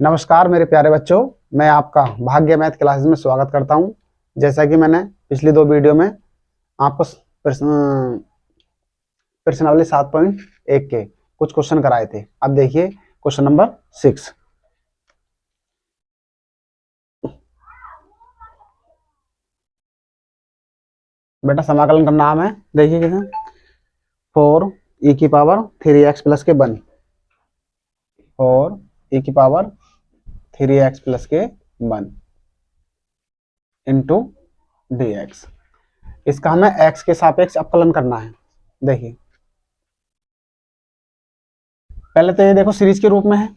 नमस्कार मेरे प्यारे बच्चों, मैं आपका भाग्य मैथ क्लासेस में स्वागत करता हूं। जैसा कि मैंने पिछली दो वीडियो में आपको प्रश्नावली 7.1 के कुछ क्वेश्चन कराए थे। अब देखिए क्वेश्चन नंबर 6। बेटा समाकलन का नाम है, देखिए किसे, 4e⁻³ प्लस के 1, 4e⁻³ प्लस के 1 इंटू dx। इसका हमें x के सापेक्ष अवकलन करना है। देखिए पहले तो ये देखो सीरीज के रूप में है,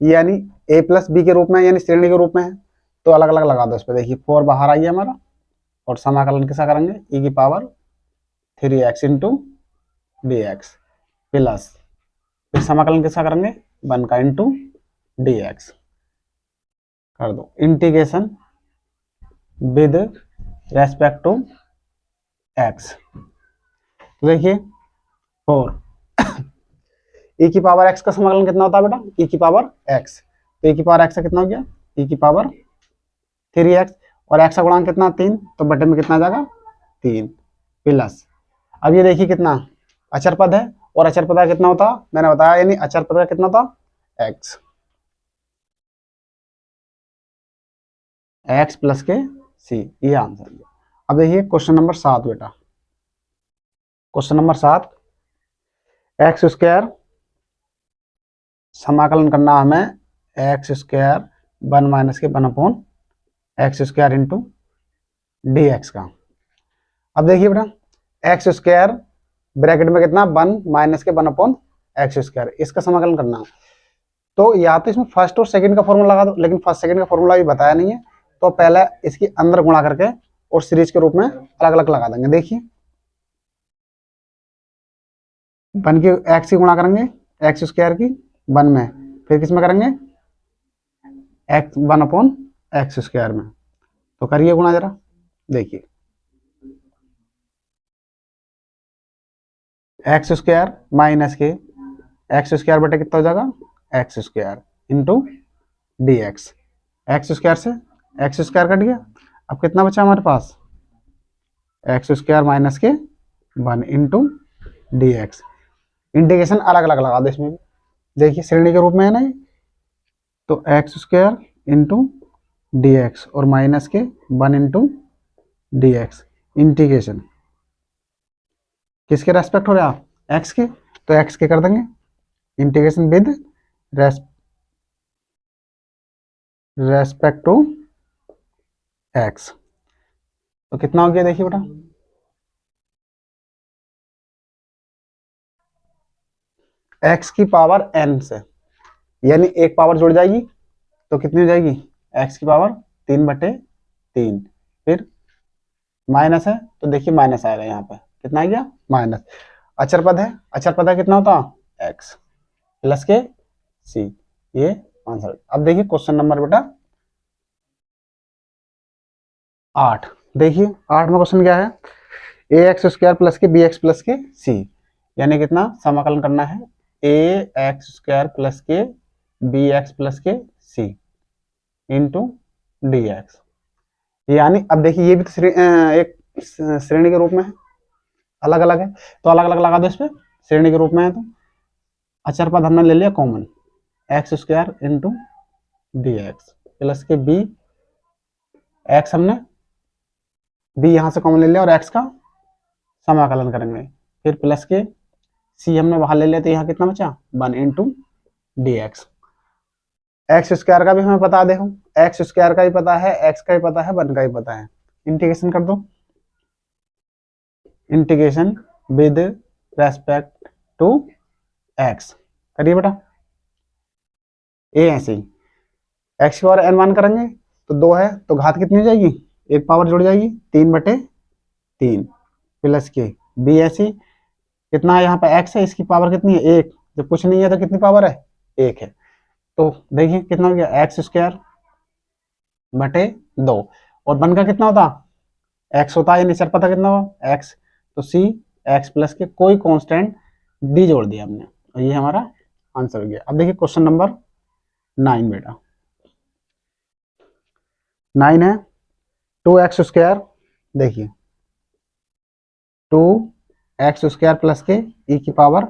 यानी a प्लस बी के रूप में, यानी श्रेणी के रूप में है, तो अलग अलग लगा दो इस पे। देखिए 4 बाहर आई है हमारा, और समाकलन कैसा करेंगे, e⁻³ इंटू dx प्लस, फिर समाकलन कैसा करेंगे, 1 का इंटू dx कर दो, integration with respect to x। देखिए 4 e⁻x का समाकलन कितना होता है बेटा, e⁻x, तो e⁻x का कितना हो गया, e⁻3x, और x का गुणांक कितना 3, तो बटे में कितना आ जाएगा 3 प्लस। अब ये देखिए कितना अचर पद है, और अचर पद का कितना होता मैंने बताया, यानी अचर पद का कितना होता x, x प्लस के c, ये आंसर है। अब देखिए क्वेश्चन नंबर 7 बेटा, क्वेश्चन नंबर 7, x² समाकलन करना हमें x² 1 माइनस के 1/x² इंटू dx का। अब देखिए बेटा x² ब्रैकेट में कितना 1 माइनस के 1/x², इसका समाकलन करना, तो या तो इसमें फर्स्ट और सेकंड का फॉर्मूला लगा दो, लेकिन फर्स्ट सेकंड का फॉर्मूला भी बताया नहीं है, तो पहले इसके अंदर गुणा करके और सीरीज के रूप में अलग अलग लगा देंगे। देखिए 1 की x की गुणा करेंगे x² की 1 में, फिर किस में करेंगे x 1/x² में, तो करिए गुणा जरा। देखिए x² माइनस के x² बटे कितना हो जाएगा x² इंटू dx, x² से x² कट गया, अब कितना बचा हमारे पास x² माइनस के 1 इंटू dx। इंटीग्रेशन अलग अलग लगा दो इसमें भी, देखिए श्रेणी के रूप में है ना, तो x² इंटू dx और माइनस के 1 इंटू dx। इंटीग्रेशन किसके रेस्पेक्ट हो रहा है, x के, तो x के कर देंगे integration with respect to x, तो कितना हो गया देखिए बेटा, x की पावर n से, यानी एक पावर जुड़ जाएगी तो कितनी हो जाएगी x की पावर 3/3, फिर माइनस है तो देखिए माइनस आएगा, यहाँ पे कितना आ गया माइनस। अचर पद है, अचर पद है कितना होता x प्लस के c, ये आंसर। अब देखिए क्वेश्चन नंबर बेटा 8। देखिए 8 में क्वेश्चन क्या है, ax² प्लस के bx प्लस के c, यानी कितना समाकलन करना है ax² प्लस के bx प्लस के c इंटू dx। यानी अब देखिए ये भी तो एक श्रेणी के रूप में है, अलग अलग है, तो अलग अलग लगा दो इस पे, श्रेणी के रूप में है तो अचर पद हमने ले लिया common, x² into dx plus के b, x हमने b यहां से कॉमन ले लिया और x का समाकलन करेंगे, फिर प्लस के c हमने बाहर ले लिया, तो यहाँ कितना बचा 1 इंटू dx। x² का भी हमें पता, देखो x² का भी पता है, x का भी पता है, 1 का भी पता है, इंटीग्रेशन कर दो, integration with respect to x करिए बेटा। ए ऐसे ही x की पावर n1 करेंगे तो 2 है, तो घात कितनी हो जाएगी, एक पावर जुड़ जाएगी 3/3 प्लस के b ऐसी, कितना है यहाँ पे x है, इसकी पावर कितनी है 1, जब कुछ नहीं है तो कितनी पावर है 1 है, तो देखिए कितना हो गया x²/2, और 1 का कितना होता x होता है, यानी पता कितना हुआ x, तो c x प्लस के कोई कांस्टेंट d जोड़ दिया हमने, और ये हमारा आंसर हो गया। अब देखिए क्वेश्चन नंबर 9 बेटा, 9 है, 2x², देखिए 2x² प्लस के e की power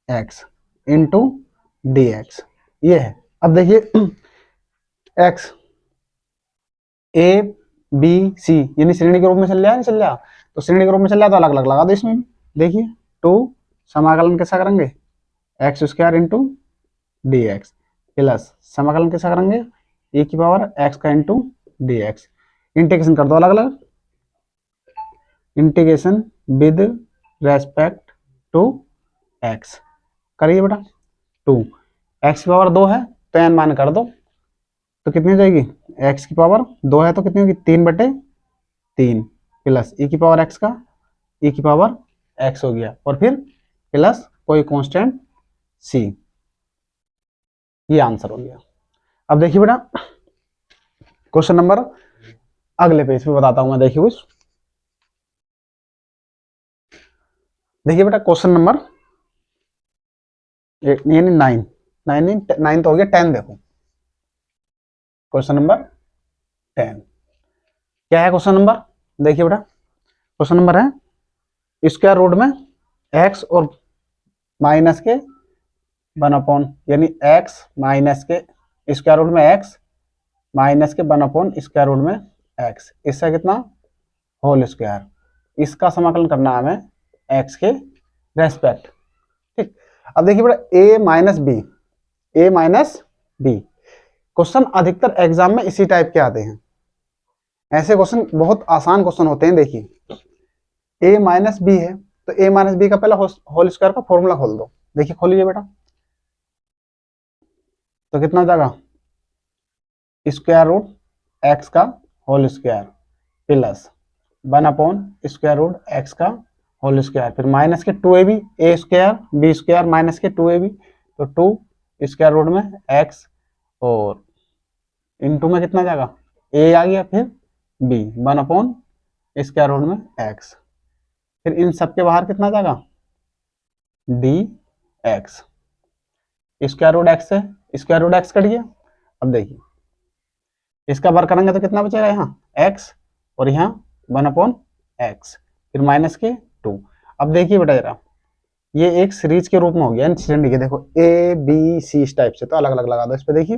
x into D x, ये है। अब देखिए x ए बी सी यानी श्रेणी के रूप में चल रहा है, नहीं चल रहा, तो श्रेणी के रूप में चल रहा तो अलग अलग लगा दो इसमें भी। देखिए 2 समाकलन कैसा करेंगे x² into D x plus समाकलन कैसा करेंगे e की पावर x का इंटू डी एक्स, इंटीग्रेशन कर दो अलग अलग, integration with respect to x, करिए बेटा। 2 x की पावर 2 है तो n मान कर दो, तो कितनी हो जाएगी, x की पावर 2 है तो कितनी होगी 3/3 प्लस e की पावर x का e की पावर x हो गया, और फिर प्लस कोई कांस्टेंट c, ये आंसर हो गया। अब देखिए बेटा क्वेश्चन नंबर अगले पेज पे बताता हूं मैं, देखिए कुछ, देखिए बेटा क्वेश्चन नंबर यानी 9 तो हो गया, 10 देखो, क्वेश्चन नंबर 10 क्या है क्वेश्चन नंबर, देखिए बेटा क्वेश्चन नंबर है स्क्वायर रूट में x और माइनस के 1/, यानी x माइनस के स्क्वायर रूट में x माइनस के 1/, स्क्वायर रूट में x, इससे कितना होल स्क्वायर, इसका समाकलन करना है हमें x के रेस्पेक्ट, ठीक। अब देखिए बेटा a माइनस बी, क्वेश्चन अधिकतर एग्जाम में इसी टाइप के आते हैं, ऐसे क्वेश्चन बहुत आसान क्वेश्चन होते हैं। देखिए a माइनस बी है तो a माइनस बी का पहला होल स्क्वायर का फॉर्मूला खोल दो, देखिए खोलिए बेटा, तो कितना हो जाएगा स्क्वायर रूट x का whole square plus 1/, square root x का होल स्क्वायर, फिर माइनस के 2ab a² b² माइनस के 2ab, तो 2 स्क्वायर रूट में x और इनटू में कितना जाएगा a आ गया, फिर b 1/, स्क्वायर रूट में x, फिर इन सबके बाहर कितना जाएगा dx, स्क्वायर रूट x से स्क्वायर रूट x कट गया। अब देखिए इसका वर्ग करेंगे तो कितना बचेगा यहाँ x और यहाँ 1/x, फिर माइनस के 2। अब देखिए बेटा जरा ये एक सीरीज के रूप में हो गया श्रेणी के, देखो ए बी सी इस टाइप से, तो अलग अलग लगा दो इस पे। देखिए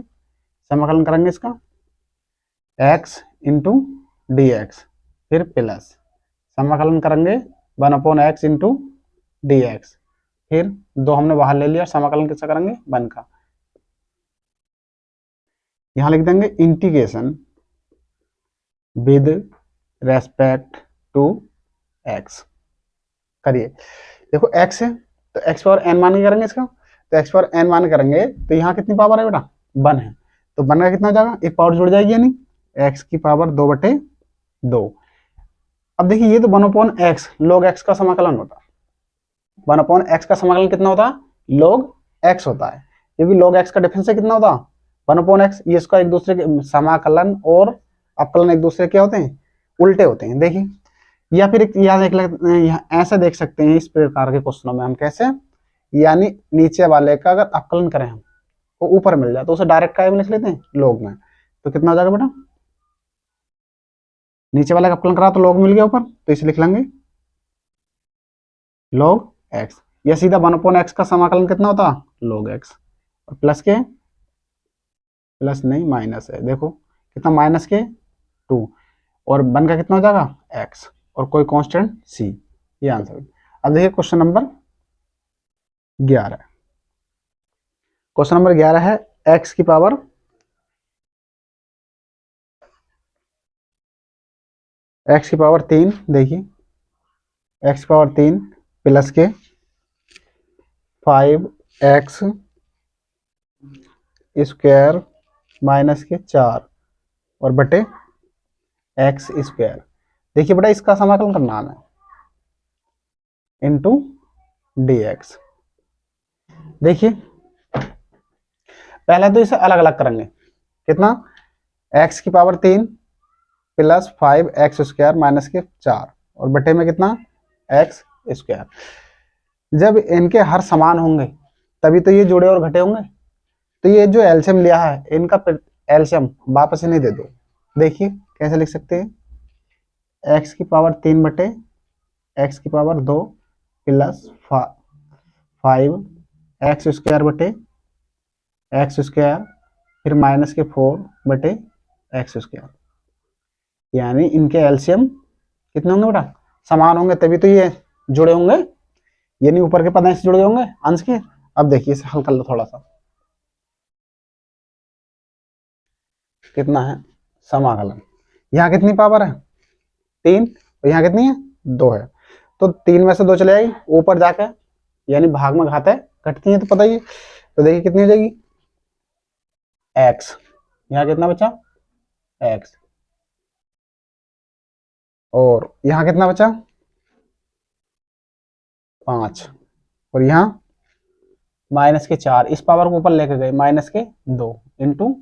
समाकलन करेंगे इसका x इंटू डी एक्स, फिर प्लस समाकलन करेंगे 1/x इंटू डी एक्स, फिर 2 हमने बाहर ले लिया, समाकलन कैसा करेंगे 1 का, यहां लिख देंगे integration with respect to x, करिए। देखो x है तो x पावर n मान के करेंगे इसका, तो x पावर n मान करेंगे तो यहाँ कितनी पावर है बेटा 1 है, तो 1 का कितना हो जाएगा, एक पावर जुड़ जाएगी यानी x की पावर 2/2। अब देखिए ये तो 1/x log x का समाकलन होता है, 1/x का समाकलन कितना होता है log x होता है, क्योंकि log x का डिफरेंस कितना होता है 1/x, ये इसका एक दूसरे के समाकलन और अपकलन एक दूसरे के होते हैं उल्टे होते हैं। देखिए या फिर ऐसा देख सकते हैं इस प्रकार के क्वेश्चनों में हम कैसे, यानी नीचे वाले का अगर अपकलन करें हम तो ऊपर मिल जाए तो उसे डायरेक्ट काय में लिख लेते हैं log में, तो कितना हो जाएगा बेटा नीचे वाला का अपकलन करा तो log मिल गया ऊपर, तो इसे लिख लेंगे log x, या सीधा 1/x का समाकलन कितना होता log x, और प्लस के प्लस नहीं माइनस है, देखो कितना माइनस के 2 और 1 का कितना हो जाएगा x और कोई कांस्टेंट c, ये आंसर। अब देखिए क्वेश्चन नंबर 11, क्वेश्चन नंबर 11 है x की पावर x की पावर 3, देखिए x की पावर 3 प्लस के 5x स्क्वायर माइनस के 4 और बटे x स्क्वायर। देखिए बेटा इसका समाकलन करना है इंटू डी एक्स। देखिए पहले तो इसे अलग अलग करेंगे, कितना x की power 3 plus 5x square minus के 4 और बटे में कितना x स्क्वायर। जब इनके हर समान होंगे तभी तो ये जोड़े और घटे होंगे, तो ये जो एलसीएम लिया है इनका एलसीएम वापस ही नहीं दे दो, देखिए कैसे लिख सकते हैं, एक्स की पावर 3 बटे एक्स की पावर 2 प्लस 5 एक्स स्क्वायर बटे एक्स स्क्वायर फिर माइनस के 4 बटे एक्स स्क्वायर। यानी इनके एलसीएम कितने होंगे बेटा, समान होंगे, तभी तो ये जुड़े होंगे, ये नहीं ऊपर के पद से जुड़े होंगे अंश के। अब देखिए इसे हल कर लो थोड़ा सा, कितना है समाकलन, यहाँ कितनी पावर है 3 और यहाँ कितनी है 2 है, तो 3 में से 2 चले आएगी ऊपर जाके, यानी भाग में घात है घटती है तो पता ही है। तो देखिए कितनी हो जाएगी एक्स, यहाँ कितना बचा एक्स, और यहाँ कितना बचा 5, और यहाँ माइनस के 4, इस पावर को ऊपर लेके गए माइनस के 2 इंटू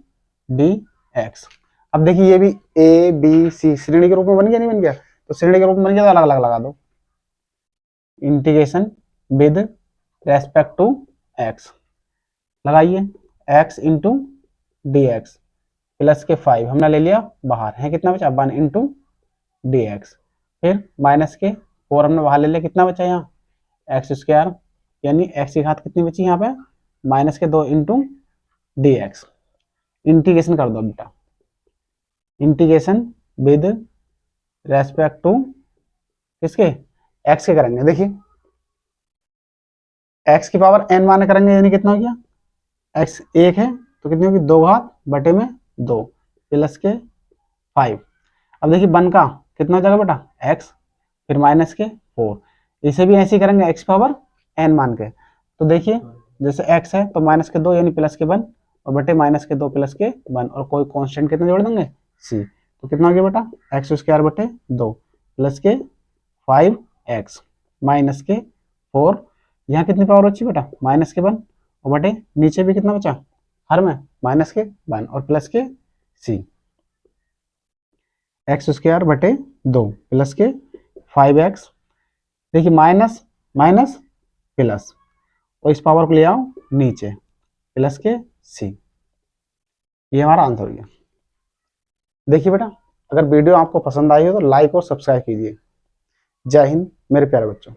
डी एक्स। अब देखिए ये भी ए बी सी श्रेणी के रूप में बन गया, नहीं बन गया, तो श्रेणी के रूप में बन गया तो अलग अलग लगा दो, integration with respect to x लगाइए, x into D x plus के 5 हमने ले लिया बाहर, है कितना बचा 1 इंटू डी एक्स, फिर माइनस के 4 हमने बाहर ले लिया, कितना बचा यहाँ एक्स स्क्वायर, यानी एक्स की घात कितनी बची यहाँ पे माइनस के 2 इंटू डी एक्स। इंटीग्रेशन कर दो बेटा, इंटीग्रेशन विद रेस्पेक्ट टू किसके एक्स के करेंगे, देखिए एक्स की पावर एन माने करेंगे, यानी कितना हो गया एक्स 1 है तो कितनी होगी 2 घात बटे में 2 प्लस के 5। अब देखिए 1 का कितना हो जाएगा बेटा एक्स फिर माइनस के 4, इसे भी ऐसे ही करेंगे एक्स पावर एन मान के, तो देखिए जैसे एक्स है तो माइनस के 2 यानी प्लस के 1 और बटे माइनस के 2 प्लस के 1 और कोई कांस्टेंट कितना जोड़ देंगे सी, तो कितना हो गया बेटा एक्स स्क्वायर बटे 2 प्लस के 5 एक्स माइनस के 4, यहाँ कितनी पावर बची बेटा माइनस के 1 और बटे नीचे भी कितना बचा हर में माइनस के 1 और प्लस के सी, एक्स स्क्वायर बटे 2 प्लस के 5x, देखिए माइनस माइनस प्लस और इस पावर को ले आओ नीचे प्लस के सी, ये हमारा आंसर हो गया। देखिए बेटा अगर वीडियो आपको पसंद आई हो तो लाइक और सब्सक्राइब कीजिए। जय हिंद मेरे प्यारे बच्चों।